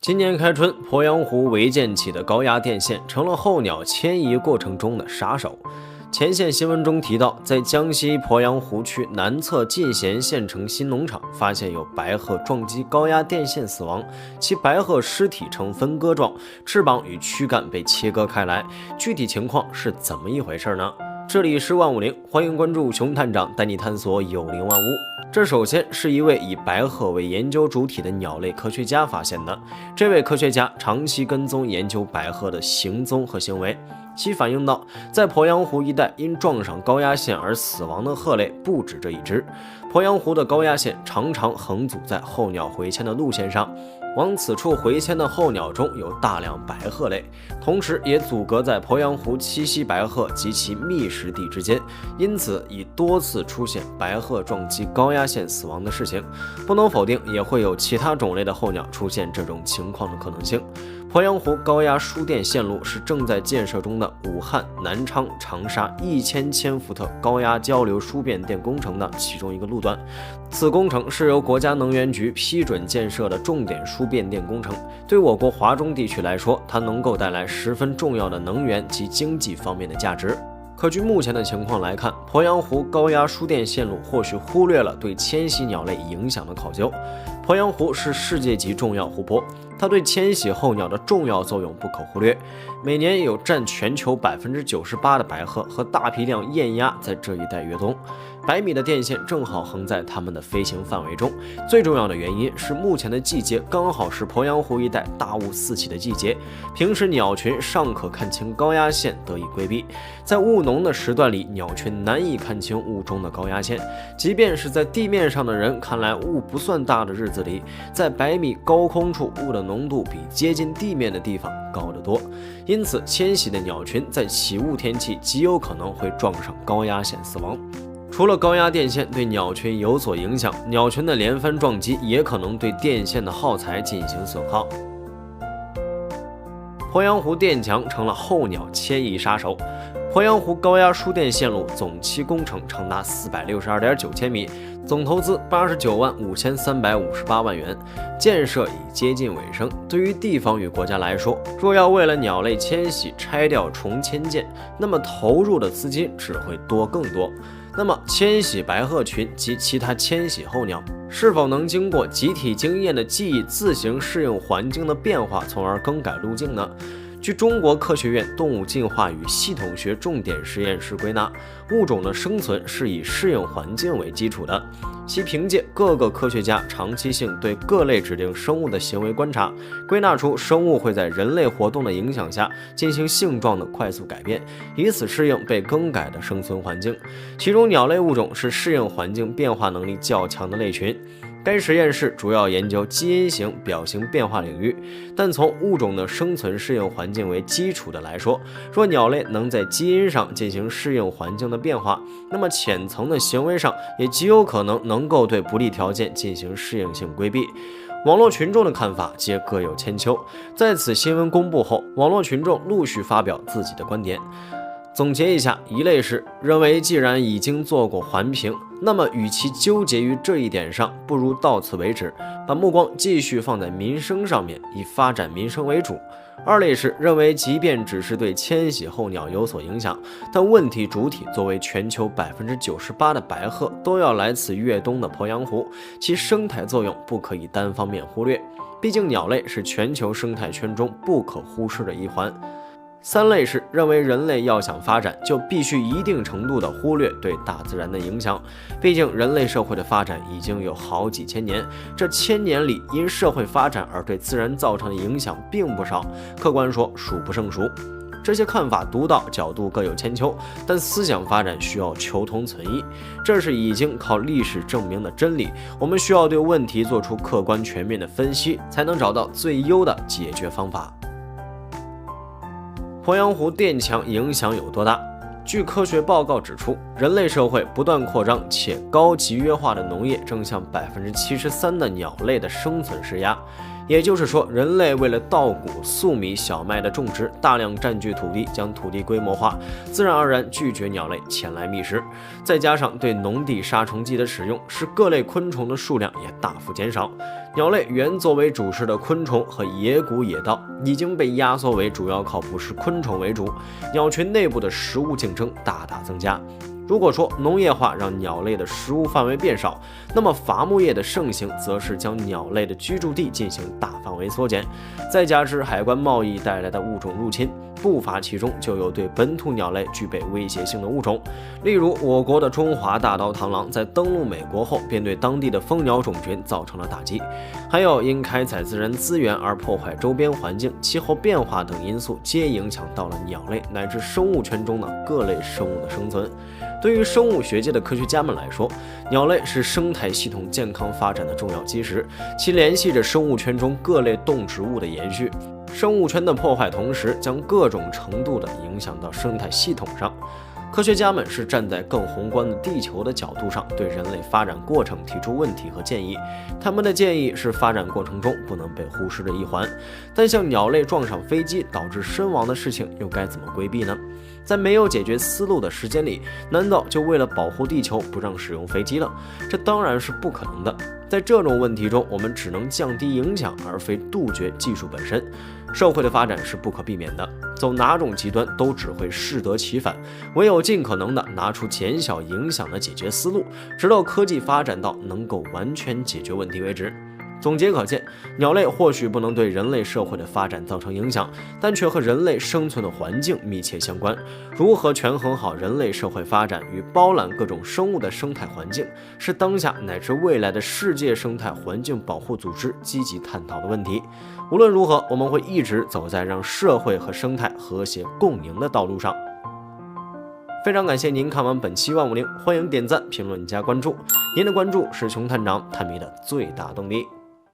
今年开春，鄱阳湖违建起的高压电线成了候鸟迁移过程中的杀手。前线新闻中提到，在江西鄱阳湖区南侧进贤县城新农场发现有白鹤撞击高压电线死亡，其白鹤尸体呈分割状，翅膀与躯干被切割开来。具体情况是怎么一回事呢？这里是150，欢迎关注熊探长带你探索有灵万物。这首先是一位以白鹤为研究主体的鸟类科学家发现的。这位科学家长期跟踪研究白鹤的行踪和行为，其反映到，在鄱阳湖一带因撞上高压线而死亡的鹤类不止这一只。鄱阳湖的高压线常常横阻在候鸟回迁的路线上，往此处回迁的候鸟中有大量白鹤类，同时也阻隔在鄱阳湖栖息白鹤及其觅食地之间，因此已多次出现白鹤撞击高压线死亡的事情。不能否定，也会有其他种类的候鸟出现这种情况的可能性。鄱阳湖高压输电线路是正在建设中的武汉、南昌、长沙1000千伏特高压交流输变电工程的其中一个路段。此工程是由国家能源局批准建设的重点输变电工程，对我国华中地区来说，它能够带来十分重要的能源及经济方面的价值。可据目前的情况来看，鄱阳湖高压输电线路或许忽略了对迁徙鸟类影响的考究。鄱阳湖是世界级重要湖泊，它对迁徙候鸟的重要作用不可忽略。每年有占全球98%的白鹤和大批量雁鸭在这一带越冬，100米的电线正好横在它们的飞行范围中。最重要的原因是目前的季节刚好是鄱阳湖一带大雾四起的季节，平时鸟群尚可看清高压线得以规避，在雾浓的时段里，鸟群难以看清雾中的高压线。即便是在地面上的人看来雾不算大的日子里，在100米高空处雾的浓度比接近地面的地方高得多，因此迁徙的鸟群在起雾天气极有可能会撞上高压线死亡。除了高压电线对鸟群有所影响，鸟群的连番撞击也可能对电线的耗材进行损耗。鄱阳湖电墙成了候鸟迁移杀手。鄱阳湖高压输电线路总期工程长达462.9千米，总投资895358万元，建设已接近尾声。对于地方与国家来说，若要为了鸟类迁徙拆掉重迁建，那么投入的资金只会多更多。那么迁徙白鹤群及其他迁徙候鸟是否能经过集体经验的记忆自行适应环境的变化，从而更改路径呢？据中国科学院动物进化与系统学重点实验室归纳，物种的生存是以适应环境为基础的。其凭借各个科学家长期性对各类指定生物的行为观察，归纳出生物会在人类活动的影响下进行性状的快速改变，以此适应被更改的生存环境。其中鸟类物种是适应环境变化能力较强的类群。该实验室主要研究基因型表型变化领域，但从物种的生存适应环境为基础的来说，若鸟类能在基因上进行适应环境的变化，那么浅层的行为上也极有可能够对不利条件进行适应性规避。网络群众的看法皆各有千秋。在此新闻公布后，网络群众陆续发表自己的观点。总结一下，一类是认为既然已经做过环评，那么与其纠结于这一点上，不如到此为止，把目光继续放在民生上面，以发展民生为主。二类是认为即便只是对迁徙候鸟有所影响，但问题主体作为全球98%的白鹤都要来此越冬的鄱阳湖，其生态作用不可以单方面忽略，毕竟鸟类是全球生态圈中不可忽视的一环。三类是认为人类要想发展，就必须一定程度的忽略对大自然的影响。毕竟人类社会的发展已经有好几千年，这1000年里因社会发展而对自然造成的影响并不少，客观说数不胜数。这些看法独到，角度各有千秋，但思想发展需要求同存异，这是已经靠历史证明的真理。我们需要对问题做出客观全面的分析，才能找到最优的解决方法。鄱阳湖电墙影响有多大？据科学报告指出，人类社会不断扩张且高集约化的农业正向73%的鸟类的生存施压。也就是说，人类为了稻谷、粟米、小麦的种植，大量占据土地，将土地规模化，自然而然拒绝鸟类前来觅食。再加上对农地杀虫剂的使用，使各类昆虫的数量也大幅减少。鸟类原作为主食的昆虫和野谷野稻已经被压缩为主要靠捕食昆虫为主，鸟群内部的食物竞争大大增加。如果说农业化让鸟类的食物范围变少，那么伐木业的盛行则是将鸟类的居住地进行大范围缩减。再加之海关贸易带来的物种入侵，不乏其中就有对本土鸟类具备威胁性的物种。例如，我国的中华大刀螳螂在登陆美国后，便对当地的蜂鸟种群造成了打击。还有因开采自然资源而破坏周边环境、气候变化等因素，皆影响到了鸟类乃至生物圈中的各类生物的生存。对于生物学界的科学家们来说，鸟类是生态系统健康发展的重要基石，其联系着生物圈中各类动植物的延续。生物圈的破坏同时将各种程度地影响到生态系统上。科学家们是站在更宏观的地球的角度上，对人类发展过程提出问题和建议。他们的建议是发展过程中不能被忽视的一环。但像鸟类撞上飞机导致身亡的事情，又该怎么规避呢？在没有解决思路的时间里，难道就为了保护地球不让使用飞机了？这当然是不可能的。在这种问题中，我们只能降低影响，而非杜绝技术本身。社会的发展是不可避免的，走哪种极端都只会适得其反，唯有尽可能的拿出减小影响的解决思路，直到科技发展到能够完全解决问题为止。总结可见，鸟类或许不能对人类社会的发展造成影响，但却和人类生存的环境密切相关。如何权衡好人类社会发展与包揽各种生物的生态环境，是当下乃至未来的世界生态环境保护组织积极探讨的问题。无论如何，我们会一直走在让社会和生态和谐共赢的道路上。非常感谢您看完本期万物灵，欢迎点赞、评论加关注，您的关注是熊探长探秘的最大动力。